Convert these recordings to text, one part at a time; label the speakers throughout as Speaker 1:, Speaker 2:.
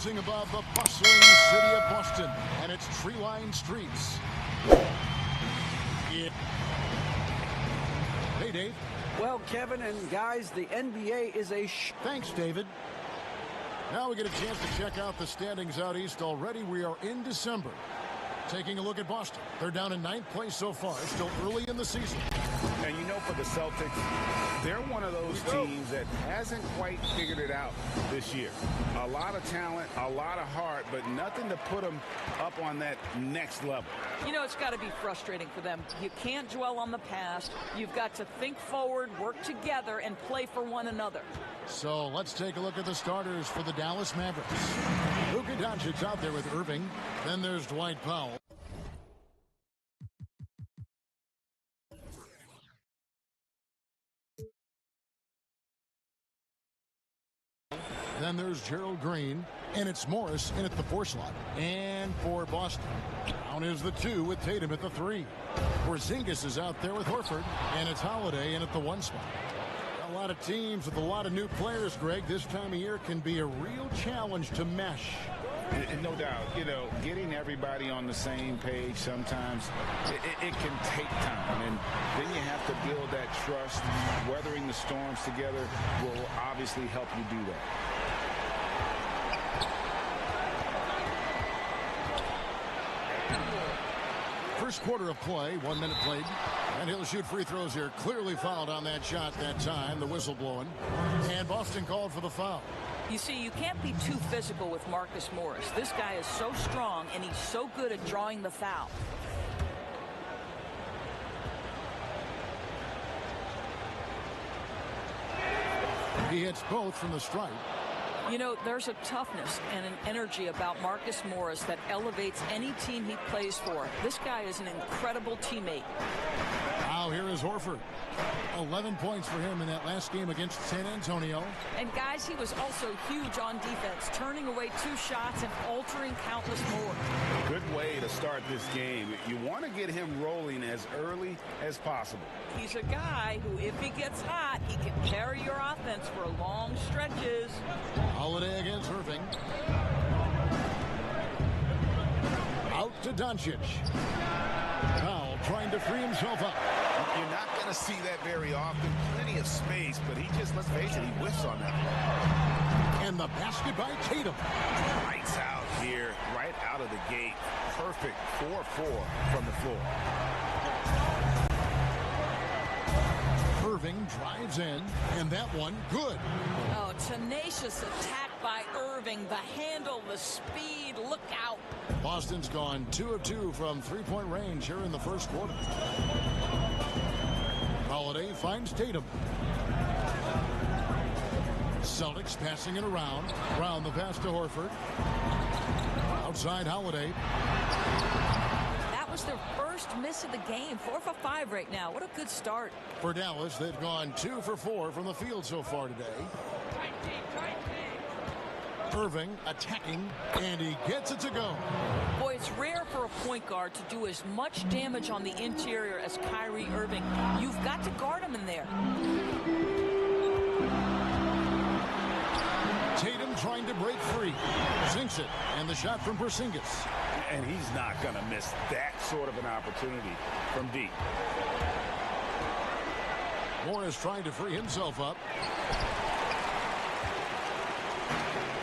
Speaker 1: rising above the bustling city of Boston and its tree-lined streets. Hey, Dave.
Speaker 2: Well, Kevin and guys, the NBA is a
Speaker 1: Thanks, David. Now we get a chance to check out the standings out east already. We are in December. Taking a look at Boston. They're down in 9th place so far. Still early in the season.
Speaker 3: And you know, for the Celtics, they're one of those teams that hasn't quite figured it out this year. A lot of talent, a lot of heart, but nothing to put them up on that next level.
Speaker 4: You know, it's got to be frustrating for them. You can't dwell on the past. You've got to think forward, work together, and play for one another.
Speaker 1: So let's take a look at the starters for the Dallas Mavericks. Luka Doncic's out there with Irving. Then there's Dwight Powell. Then there's Gerald Green, and it's Morris in at the 4 slot. And for Boston, down is the 2 with Tatum at the 3. Porzingis is out there with Horford, and it's Holiday in at the 1 spot. A lot of teams with a lot of new players, Greg, this time of year can be a real challenge to mesh.
Speaker 3: No doubt, you know, getting everybody on the same page sometimes, it can take time. And then you have to build that trust. Weathering the storms together will obviously help you do that.
Speaker 1: First quarter of play, 1 minute played. And he'll shoot free throws here. Clearly fouled on that shot that time. The whistle blowing. And Boston called for the foul.
Speaker 4: You see, you can't be too physical with Marcus Morris. This guy is so strong, and he's so good at drawing the foul.
Speaker 1: He hits both from the stripe.
Speaker 4: You know, there's a toughness and an energy about Marcus Morris that elevates any team he plays for. This guy is an incredible teammate.
Speaker 1: Now here is Horford. 11 points for him in that last game against San Antonio.
Speaker 4: And guys, he was also huge on defense, turning away 2 shots and altering countless more.
Speaker 3: Good way to start this game. You want to get him rolling as early as possible.
Speaker 4: He's a guy who, if he gets hot, he can carry your offense for long stretches.
Speaker 1: Holiday against Irving. Out to Doncic. Powell trying to free himself up.
Speaker 5: You're not going to see that very often. Plenty of space, but he just, let's face it, he whiffs on that.
Speaker 1: And the basket by Tatum.
Speaker 5: Lights out here, right out of the gate. Perfect 4-4 from the floor.
Speaker 1: Irving drives in, and that one good.
Speaker 4: Oh, tenacious attack by Irving. The handle, the speed, look out.
Speaker 1: Boston's gone 2 of 2 from 3-point range here in the first quarter. Holiday finds Tatum. Celtics passing it around. Round the pass to Horford. Outside Holiday.
Speaker 4: That was their first miss of the game. 4 for 5 right now. What a good start.
Speaker 1: For Dallas, they've gone 2 for 4 from the field so far today. Irving attacking, and he gets it to go.
Speaker 4: Boy, it's rare for a point guard to do as much damage on the interior as Kyrie Irving. You've got to guard him in there.
Speaker 1: Tatum trying to break free. Sinks it, and the shot from Porzingis.
Speaker 3: And he's not going to miss that sort of an opportunity from deep.
Speaker 1: Morris trying to free himself up.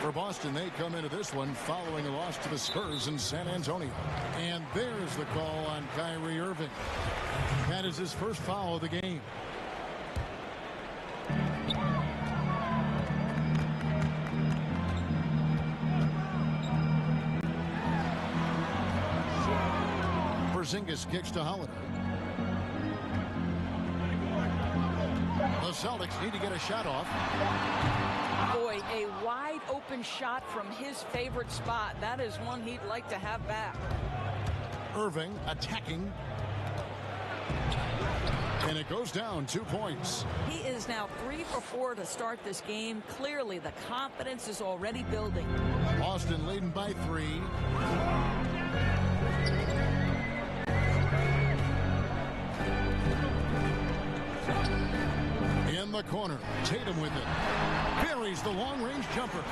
Speaker 1: For Boston, they come into this one following a loss to the Spurs in San Antonio. And there's the call on Kyrie Irving. That is his first foul of the game. Porzingis kicks to Holiday. The Celtics need to get a shot off.
Speaker 4: Boy, a wide open shot from his favorite spot. That is one he'd like to have back.
Speaker 1: Irving attacking. And it goes down 2 points.
Speaker 4: He is now 3 for 4 to start this game. Clearly, the confidence is already building.
Speaker 1: Boston leading by 3. In the corner, Tatum with it. buries the long-range jumper.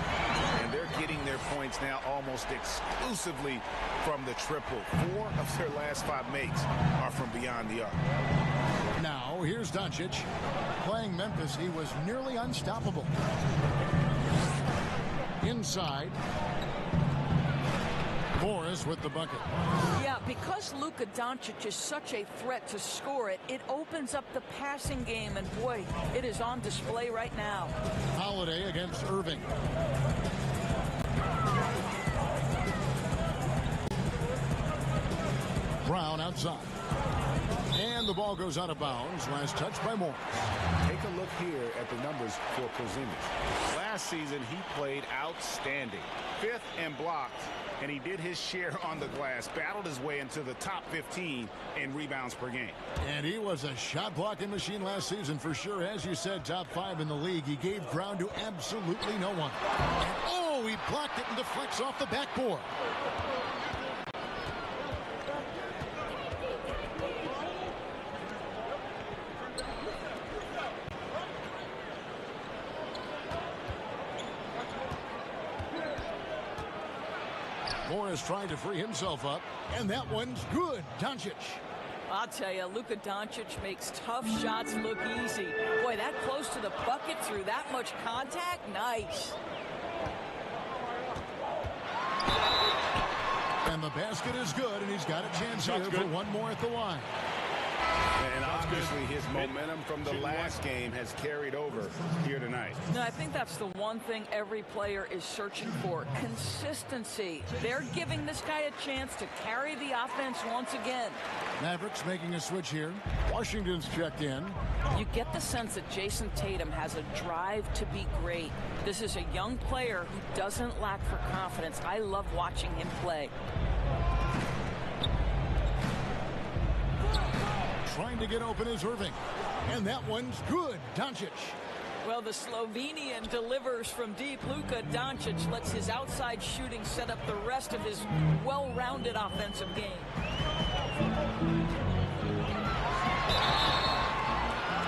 Speaker 3: And they're getting their points now almost exclusively from the triple. 4 of their last 5 makes are from beyond the arc.
Speaker 1: Now, here's Doncic. Playing Memphis, he was nearly unstoppable. Inside. Morris with the bucket.
Speaker 4: Yeah, because Luka Doncic is such a threat to score it, it opens up the passing game, and boy, it is on display right now.
Speaker 1: Holiday against Irving. Brown outside. And the ball goes out of bounds. Last touch by Morris.
Speaker 3: Take a look here at the numbers for Porzingis. Last season, he played outstanding. 5th in blocks, and he did his share on the glass, battled his way into the top 15 in rebounds per game.
Speaker 1: And he was a shot-blocking machine last season for sure. As you said, top 5 in the league. He gave ground to absolutely no one. And, oh, he blocked it and deflects off the backboard. Morris trying to free himself up, and that one's good. Doncic.
Speaker 4: I'll tell you, Luka Doncic makes tough shots look easy. Boy, that close to the bucket through that much contact, nice.
Speaker 1: And the basket is good, and he's got a chance here for one more at the line.
Speaker 3: And obviously his momentum from the last game has carried over here tonight.
Speaker 4: No, I think that's the one thing every player is searching for, consistency. They're giving this guy a chance to carry the offense once again.
Speaker 1: Mavericks making a switch here. Washington's checked in.
Speaker 4: You get the sense that Jason Tatum has a drive to be great. This is a young player who doesn't lack for confidence. I love watching him play.
Speaker 1: Trying to get open is Irving. And that one's good. Doncic.
Speaker 4: Well, the Slovenian delivers from deep. Luka Doncic lets his outside shooting set up the rest of his well-rounded offensive game.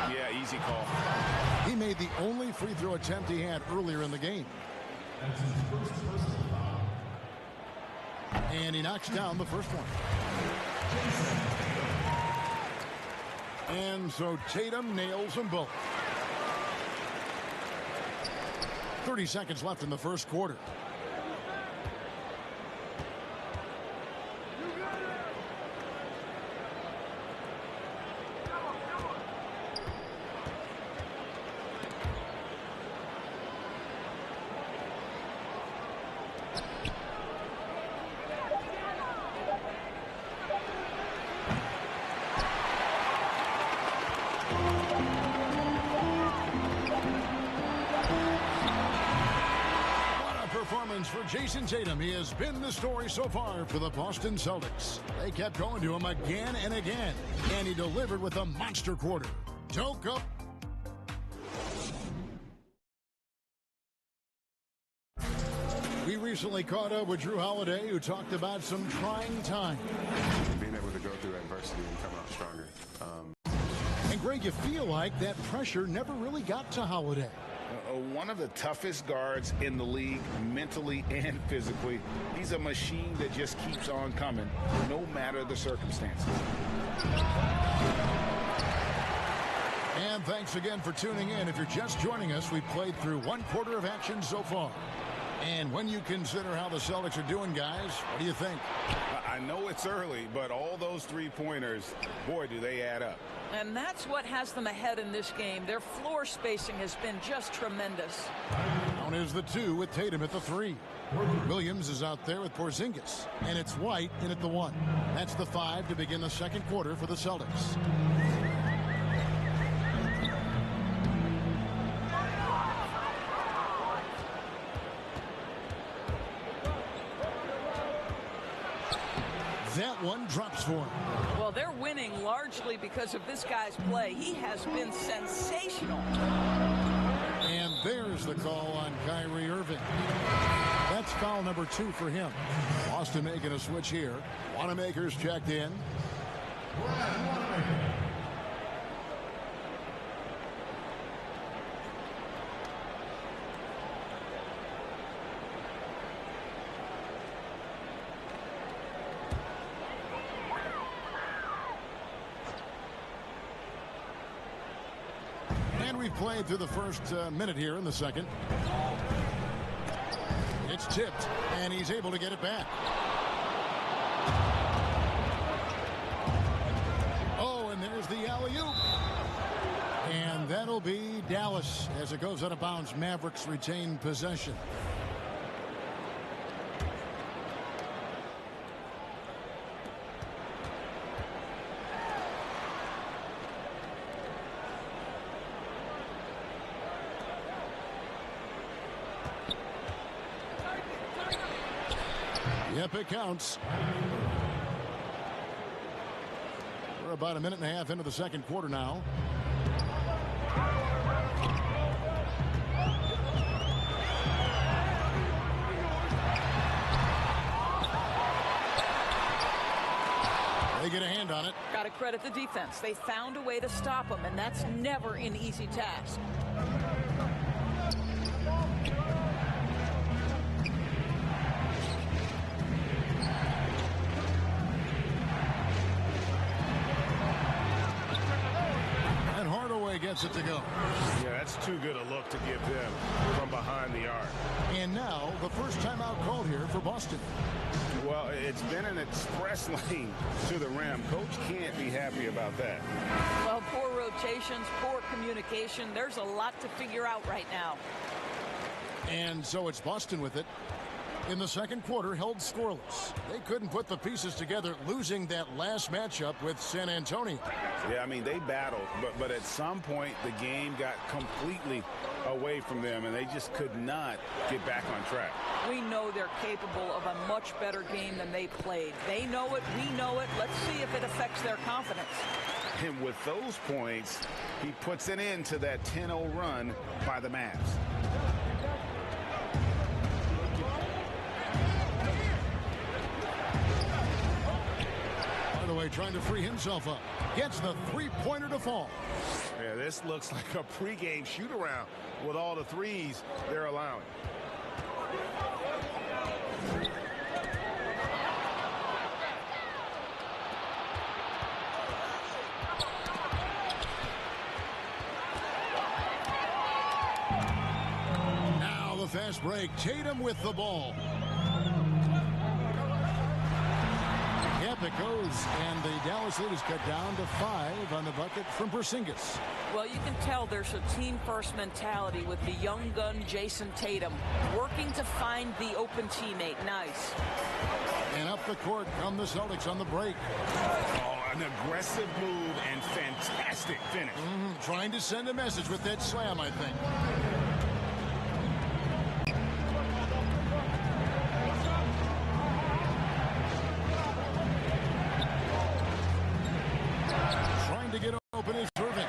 Speaker 3: Yeah, easy call.
Speaker 1: He made the only free throw attempt he had earlier in the game. And he knocks down the first one. And so Tatum nails them both. 30 seconds left in the first quarter. For Jason Tatum, he has been the story so far for the Boston Celtics. They kept going to him again and again, and he delivered with a monster quarter. Don't go. We recently caught up with Drew Holiday, who talked about some trying time.
Speaker 6: Being able to go through adversity and come out stronger.
Speaker 1: And Greg, you feel like that pressure never really got to Holiday.
Speaker 3: One of the toughest guards in the league, mentally and physically. He's a machine that just keeps on coming, no matter the circumstances.
Speaker 1: And thanks again for tuning in. If you're just joining us, we've played through one quarter of action so far. And when you consider how the Celtics are doing, guys, what do you think?
Speaker 3: I know it's early, but all those three-pointers, boy, do they add up.
Speaker 4: And that's what has them ahead in this game. Their floor spacing has been just tremendous.
Speaker 1: Down is the 2 with Tatum at the 3. Williams is out there with Porzingis. And it's White in at the 1. That's the 5 to begin the second quarter for the Celtics. That one drops for him.
Speaker 4: Well, they're winning largely because of this guy's play. He has been sensational.
Speaker 1: And there's the call on Kyrie Irving. That's foul number 2 for him. Boston making a switch here. Wanamaker's checked in. we've played through the first minute here in the second. It's tipped, and he's able to get it back. Oh, and there's the alley-oop. And that'll be Dallas as it goes out of bounds. Mavericks retain possession. Yep, it counts. We're about a minute and a half into the second quarter now. They get a hand on it.
Speaker 4: Got to credit the defense. They found a way to stop him, and that's never an easy task.
Speaker 1: Gets it to go.
Speaker 5: Yeah, that's too good a look to give them from behind the arc.
Speaker 1: And now the first timeout called here for Boston.
Speaker 3: Well, it's been an express lane to the rim. Coach can't be happy about that.
Speaker 4: Well, poor rotations, poor communication. There's a lot to figure out right now.
Speaker 1: And so it's Boston with it. In the second quarter, held scoreless. They couldn't put the pieces together, losing that last matchup with San Antonio.
Speaker 3: Yeah, I mean, they battled, but at some point, the game got completely away from them, and they just could not get back on track.
Speaker 4: We know they're capable of a much better game than they played. They know it, we know it. Let's see if it affects their confidence.
Speaker 3: And with those points, he puts an end to that 10-0 run by the Mavs.
Speaker 1: Trying to free himself up. Gets the three-pointer to fall.
Speaker 5: Yeah, this looks like a pregame shoot-around with all the threes they're allowing.
Speaker 1: Now the fast break. Tatum with the ball. It goes, and the Dallas lead is cut down to 5 on the bucket from Porzingis.
Speaker 4: Well, you can tell there's a team-first mentality with the young gun Jason Tatum working to find the open teammate. Nice.
Speaker 1: And up the court come the Celtics on the break.
Speaker 5: Oh, an aggressive move and fantastic finish.
Speaker 1: Trying to send a message with that slam, I think. Open is Irving.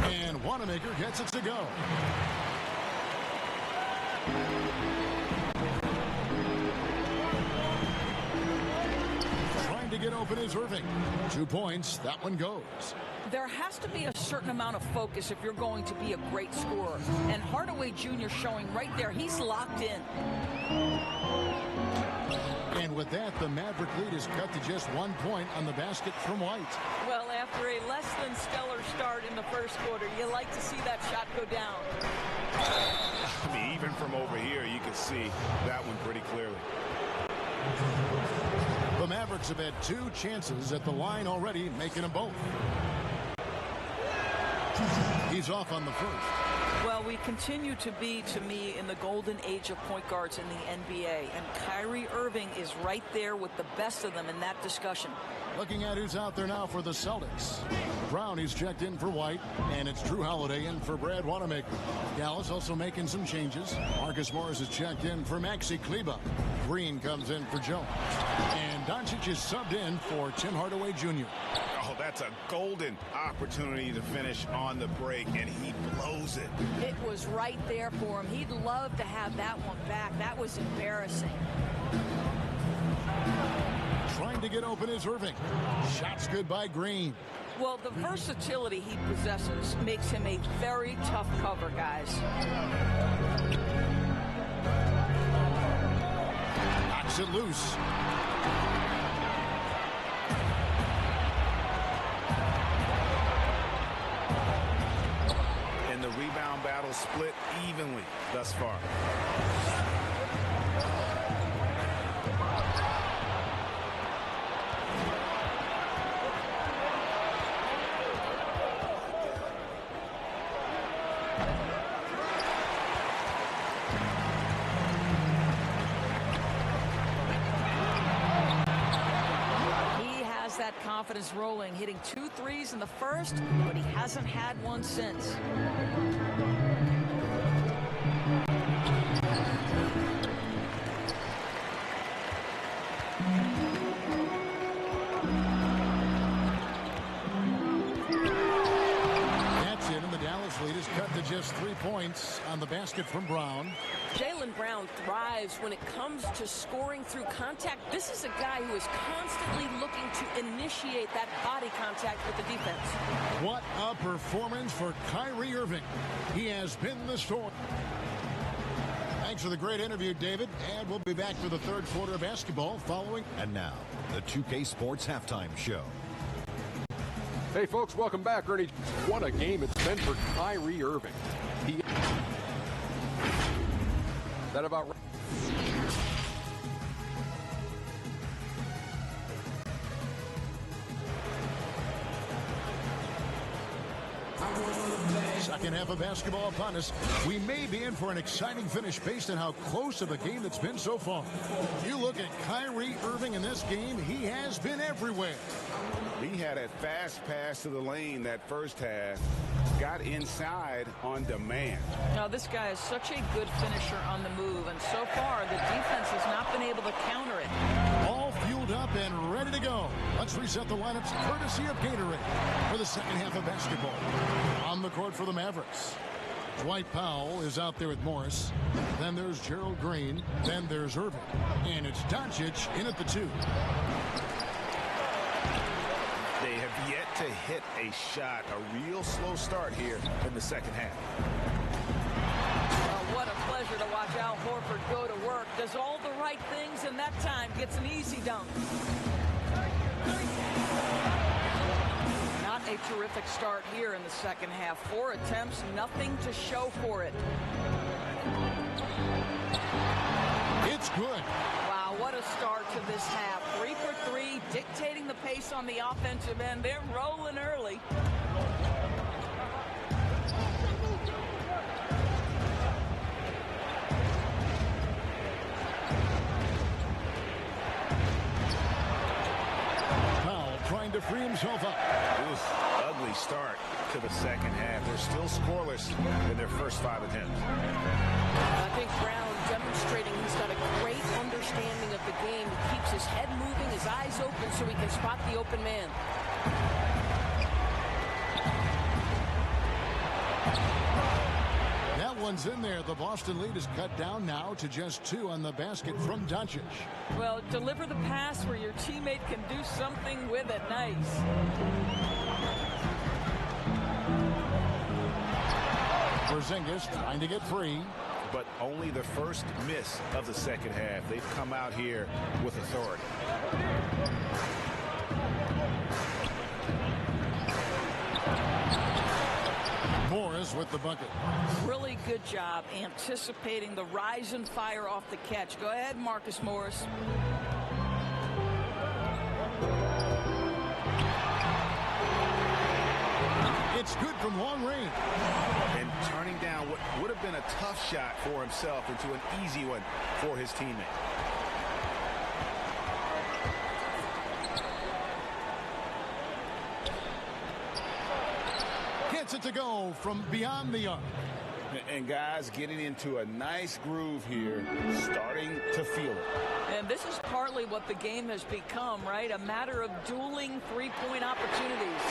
Speaker 1: And Wanamaker gets it to go. Trying to get open is Irving. 2 points. That one goes.
Speaker 4: There has to be a certain amount of focus if you're going to be a great scorer. And Hardaway Jr. showing right there, he's locked in.
Speaker 1: And with that, the Maverick lead is cut to just 1 point on the basket from White.
Speaker 4: Well, after a less than stellar start in the first quarter, you like to see that shot go down.
Speaker 3: I mean, even from over here, you can see that one pretty clearly.
Speaker 1: The Mavericks have had 2 chances at the line already, making them both. He's off on the first.
Speaker 4: Well, we continue to be, to me, in the golden age of point guards in the NBA. And Kyrie Irving is right there with the best of them in that discussion.
Speaker 1: Looking at who's out there now for the Celtics. Brown, he's checked in for White, and it's Drew Holiday in for Brad Wanamaker. Dallas also making some changes. Marcus Morris is checked in for Maxi Kleber. Green comes in for Jones. And Doncic is subbed in for Tim Hardaway Jr.
Speaker 3: Oh, that's a golden opportunity to finish on the break, and he blows it.
Speaker 4: It was right there for him. He'd love to have that one back. That was embarrassing.
Speaker 1: Trying to get open is Irving. Shots good by Green.
Speaker 4: Well, the versatility he possesses makes him a very tough cover, guys.
Speaker 1: Knocks it loose.
Speaker 4: That confidence rolling, hitting 2 threes in the first, but he hasn't had one since.
Speaker 1: That's it, and the Dallas lead is cut to just 3 points on the basket from Brown.
Speaker 7: Jaylen Brown thrives when it comes to scoring through contact. This is a guy who is constantly looking to initiate that body contact with the defense.
Speaker 1: What a performance for Kyrie Irving. He has been the story. Thanks for the great interview, David. And we'll be back for the third quarter of basketball following.
Speaker 8: And now, the 2K Sports Halftime Show.
Speaker 9: Hey, folks, welcome back. Ernie, what a game it's been for Kyrie Irving. That about right?
Speaker 1: Second half of basketball upon us. We may be in for an exciting finish based on how close of a game it's been so far. You look at Kyrie Irving in this game, he has been everywhere.
Speaker 3: He had a fast pass to the lane that first half. Got inside on demand.
Speaker 4: Now, this guy is such a good finisher on the move, and so far the defense has not been able to counter it.
Speaker 1: All fueled up and ready to go. Let's reset the lineups courtesy of Gatorade for the second half of basketball. On the court for the Mavericks, Dwight Powell is out there with Morris. Then there's Gerald Green. Then there's Irving. And it's Doncic in at the 2.
Speaker 5: They have yet to hit a shot. A real slow start here in the second half.
Speaker 4: Well, what a pleasure to watch Al Horford go to work. Does all the right things, and that time gets an easy dunk. Not a terrific start here in the second half. 4 attempts, nothing to show for it.
Speaker 1: It's good.
Speaker 4: Wow, what a start to this half. 3 for 3, dictating the pace on the offensive end. They're rolling early.
Speaker 1: Powell trying to free himself up.
Speaker 5: Oof, ugly start to the second half. They're still scoreless in their first 5 attempts.
Speaker 7: I think Brown demonstrating he's got a great understanding of the game. He keeps his head moving, his eyes open so he can spot the open man.
Speaker 1: That one's in there. The Boston lead is cut down now to just 2 on the basket from Doncic.
Speaker 4: Well, deliver the pass where your teammate can do something with it. Nice.
Speaker 1: Porzingis trying to get free.
Speaker 5: But only the first miss of the second half. They've come out here with authority.
Speaker 1: Morris with the bucket.
Speaker 4: Really good job anticipating the rise and fire off the catch. Go ahead, Marcus Morris.
Speaker 1: It's good from long range.
Speaker 5: And turning down what would have been a tough shot for himself into an easy one for his teammate.
Speaker 1: Gets it to go from beyond the arc.
Speaker 3: And guys getting into a nice groove here, starting to feel it.
Speaker 4: And this is partly what the game has become, right? A matter of dueling three-point opportunities.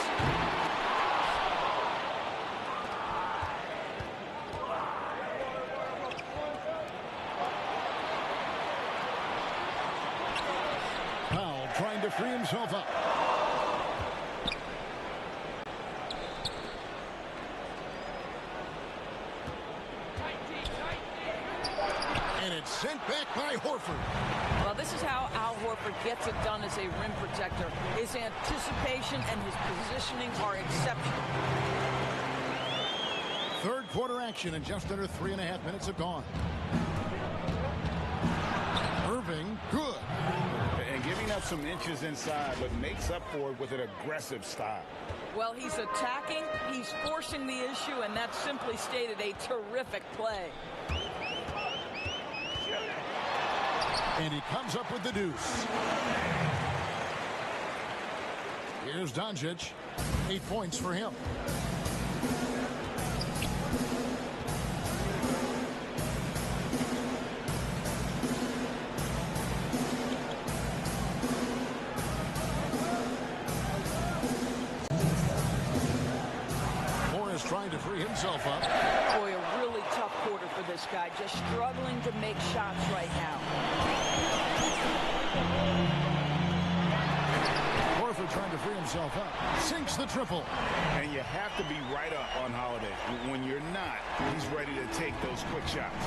Speaker 1: Powell trying to free himself up. And it's sent back by Horford.
Speaker 4: Well, this is how Al Horford gets it done as a rim protector. His anticipation and his positioning are exceptional.
Speaker 1: Third Third-quarter action, and just under 3.5 minutes have gone. Irving, good.
Speaker 3: And giving up some inches inside, but makes up for it with an aggressive style.
Speaker 4: Well, he's attacking, he's forcing the issue, and that's simply stated a terrific play.
Speaker 1: And he comes up with the deuce. Here's Doncic. 8 points for him. Morris trying to free himself up.
Speaker 4: Boy, a really tough quarter for this guy, just struggling to make shots right now.
Speaker 1: Trying to free himself up. Sinks the triple.
Speaker 3: And you have to be right up on Holiday. When you're not, he's ready to take those quick shots.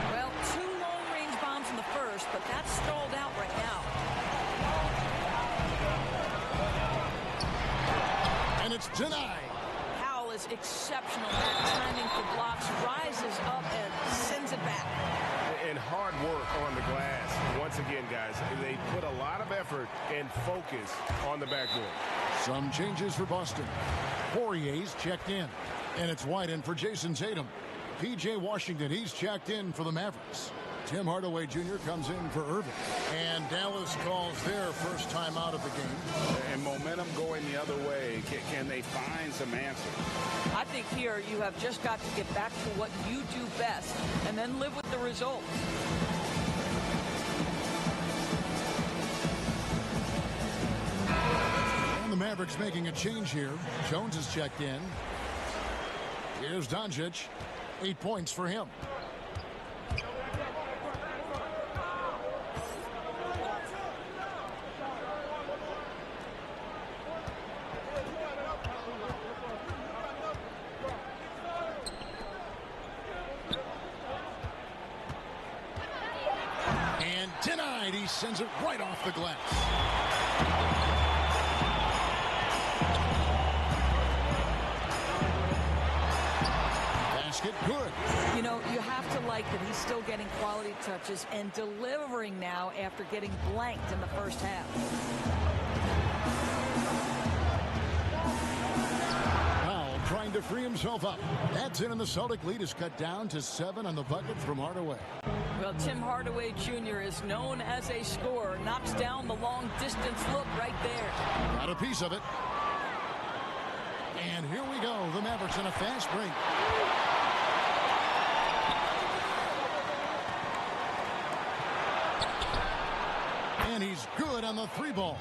Speaker 4: Well, 2 long-range bombs in the first, but that's stalled out right now.
Speaker 1: And it's denied.
Speaker 4: Is exceptional at timing for blocks, rises up and sends it back.
Speaker 5: And hard work on the glass. Once again, guys, they put a lot of effort and focus on the backboard.
Speaker 1: Some changes for Boston. Poirier's checked in, and it's Whiten for Jason Tatum. P.J. Washington, he's checked in for the Mavericks. Tim Hardaway Jr. comes in for Irving. And Dallas calls their first time out of the game.
Speaker 3: And momentum going the other way. Can they find some answers?
Speaker 4: I think here you have just got to get back to what you do best and then live with the result.
Speaker 1: And the Mavericks making a change here. Jones is checked in. Here's Doncic. 8 points for him. Denied. He sends it right off the glass. Basket good.
Speaker 4: You know, you have to like that he's still getting quality touches and delivering now after getting blanked in the first half.
Speaker 1: Powell trying to free himself up. That's in, and the Celtic lead is cut down to 7 on the bucket from Hardaway.
Speaker 4: Well, Tim Hardaway Jr. is known as a scorer. Knocks down the long-distance look right there.
Speaker 1: Got a piece of it. And here we go. The Mavericks in a fast break. And he's good on the 3-ball.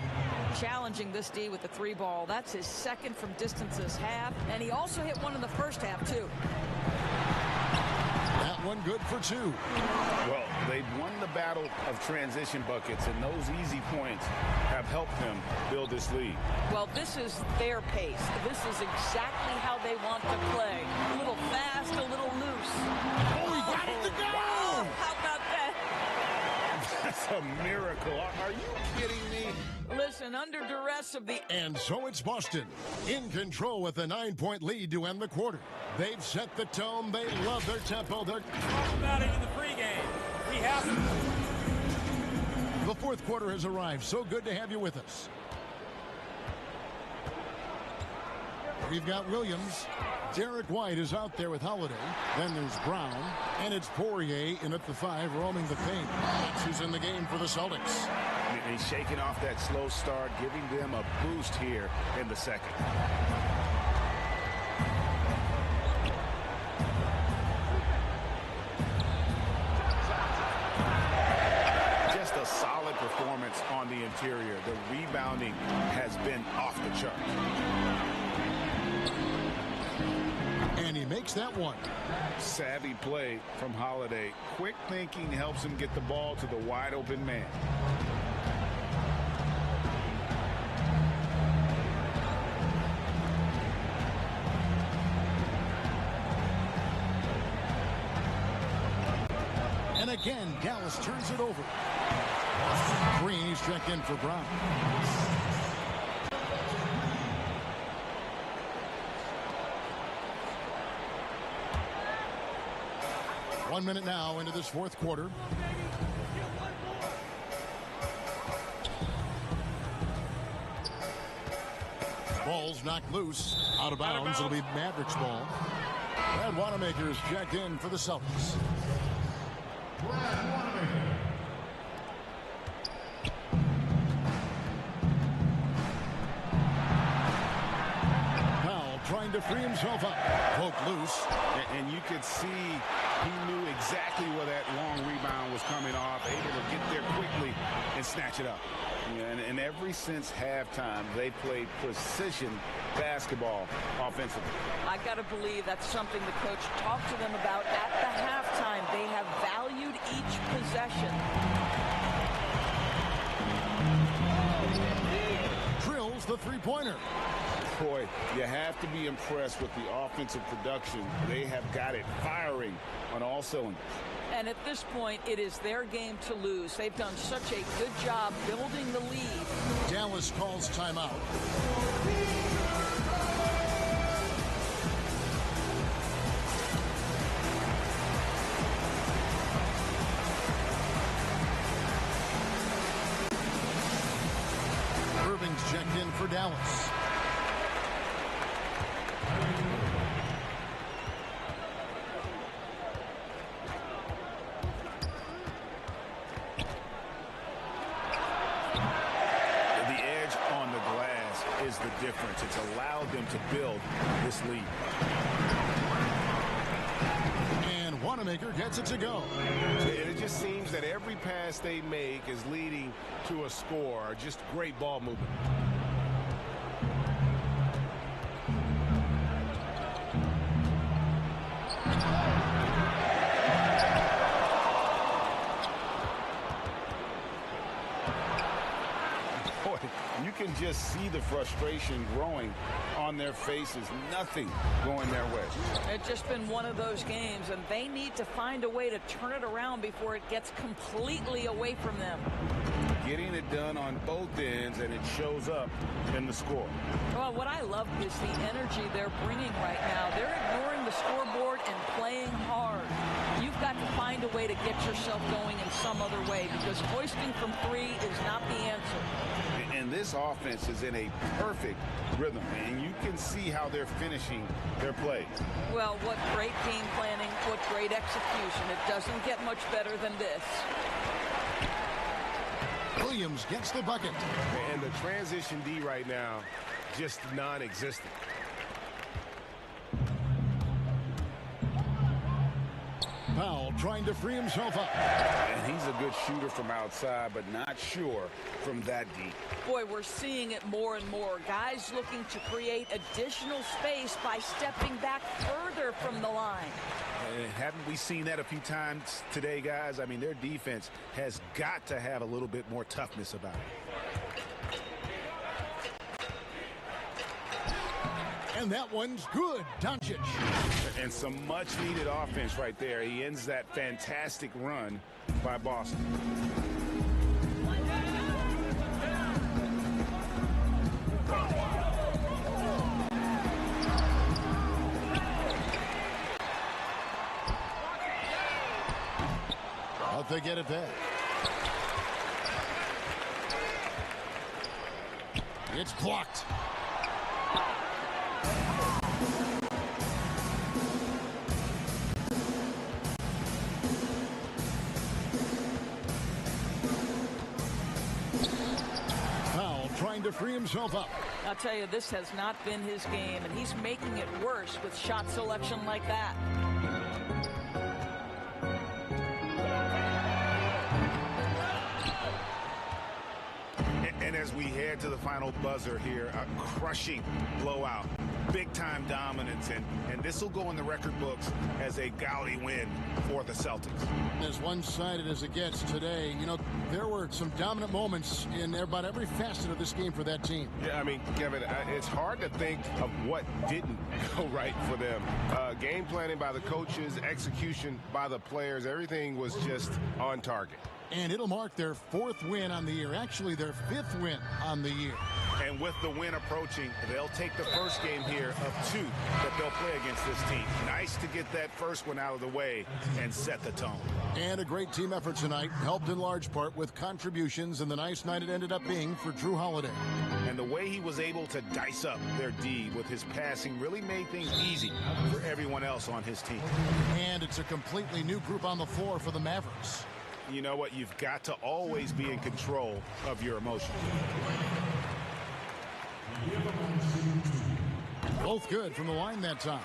Speaker 4: Challenging this D with the 3-ball. That's his second from distance this half. And he also hit one in the first half, too.
Speaker 1: That one good for 2.
Speaker 3: Well, they've won the battle of transition buckets, and those easy points have helped them build this lead.
Speaker 4: Well, this is their pace. This is exactly how they want to play. A little fast, a little loose.
Speaker 1: Oh, he got it to go!
Speaker 4: Wow, how about that?
Speaker 3: That's a miracle. Are you kidding me?
Speaker 4: Listen, under duress of the...
Speaker 1: And so it's Boston in control with a 9-point lead to end the quarter. They've set the tone. They love their tempo. They're
Speaker 10: talking about it in the pregame. We have to.
Speaker 1: The fourth quarter has arrived. So good to have you with us. We've got Williams. Derek White is out there with Holiday. Then there's Brown. And it's Poirier in at the 5, roaming the paint. That's who's in the game for the Celtics.
Speaker 3: He's shaking off that slow start, giving them a boost here in the second. Just a solid performance on the interior. The rebounding has been off the chart.
Speaker 1: And he makes that one.
Speaker 3: Savvy play from Holiday. Quick thinking helps him get the ball to the wide open man.
Speaker 1: And again, Dallas turns it over. Green, he's checked in for Brown. One minute now into this fourth quarter. Ball's knocked loose. Out of bounds. It'll be Mavericks ball. Brad Wanamaker is checked in for the Celtics. Powell trying to free himself up. Poked loose.
Speaker 3: And you could see he knew exactly where that long rebound was coming off, able to get there quickly and snatch it up. And ever since halftime, they played precision basketball offensively.
Speaker 4: I got to believe that's something the coach talked to them about at the halftime. They have valued each possession.
Speaker 1: Drills the three-pointer.
Speaker 3: Boy, you have to be impressed with the offensive production. They have got it firing on all cylinders.
Speaker 4: And at this point, it is their game to lose. They've done such a good job building the lead.
Speaker 1: Dallas calls timeout. Irving's checked in for Dallas.
Speaker 3: The difference. It's allowed them to build this lead.
Speaker 1: And Wanamaker gets it to go.
Speaker 5: It just seems that every pass they make is leading to a score. Just great ball movement.
Speaker 3: You can just see the frustration growing on their faces. Nothing going their way.
Speaker 4: It's just been one of those games, and they need to find a way to turn it around before it gets completely away from them.
Speaker 3: Getting it done on both ends, and it shows up in the score.
Speaker 4: Well, what I love is the energy they're bringing right now. They're ignoring the scoreboard and playing hard. You've got to find a way to get yourself going in some other way, because hoisting from three is not the answer.
Speaker 3: And this offense is in a perfect rhythm, and you can see how they're finishing their plays.
Speaker 4: Well, what great game planning, what great execution. It doesn't get much better than this.
Speaker 1: Williams gets the bucket.
Speaker 5: And the transition D right now, just non-existent.
Speaker 1: Powell trying to free himself up.
Speaker 3: And he's a good shooter from outside, but not sure from that deep.
Speaker 4: Boy, we're seeing it more and more. Guys looking to create additional space by stepping back further from the line.
Speaker 3: Haven't we seen that a few times today, guys? I mean, their defense has got to have a little bit more toughness about it.
Speaker 1: And that one's good. Doncic.
Speaker 3: And some much-needed offense right there. He ends that fantastic run by Boston.
Speaker 1: But they get it back. It's blocked. Powell trying to free himself up.
Speaker 4: I'll tell you, this has not been his game, and he's making it worse with shot selection like that.
Speaker 3: And as we head to the final buzzer here, a crushing blowout big-time dominance, and this will go in the record books as a gaudy win for the Celtics.
Speaker 1: As one-sided as it gets today, you know, there were some dominant moments in about every facet of this game for that team.
Speaker 5: Yeah, I mean, Kevin, it's hard to think of what didn't go right for them. Game planning by the coaches, execution by the players, everything was just on target.
Speaker 1: And it'll mark their 4th win on the year, actually their 5th win on the year.
Speaker 3: And with the win approaching, they'll take the first game here of 2 that they'll play against this team. Nice to get that first one out of the way and set the tone.
Speaker 1: And a great team effort tonight, helped in large part with contributions, and the nice night it ended up being for Drew Holiday.
Speaker 3: And the way he was able to dice up their D with his passing really made things easy for everyone else on his team.
Speaker 1: And it's a completely new group on the floor for the Mavericks.
Speaker 3: You know what? You've got to always be in control of your emotions.
Speaker 1: Both good from the line that time.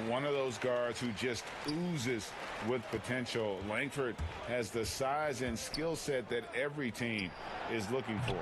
Speaker 3: One of those guards who just oozes with potential. Langford has the size and skill set that every team is looking for.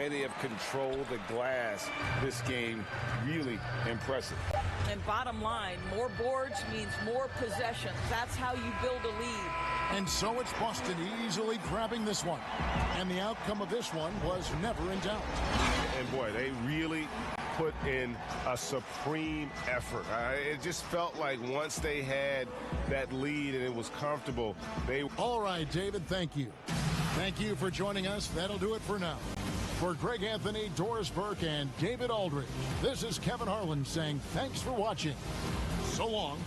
Speaker 3: They have controlled the glass this game. Really impressive.
Speaker 4: And bottom line, more boards means more possessions. That's how you build a lead.
Speaker 1: And so it's Boston easily grabbing this one. And the outcome of this one was never in doubt.
Speaker 5: And boy, they really put in a supreme effort. It just felt like once they had that lead and it was comfortable, they...
Speaker 1: All right, David, thank you. Thank you for joining us. That'll do it for now. For Greg Anthony, Doris Burke, and David Aldridge, this is Kevin Harlan saying thanks for watching. So long.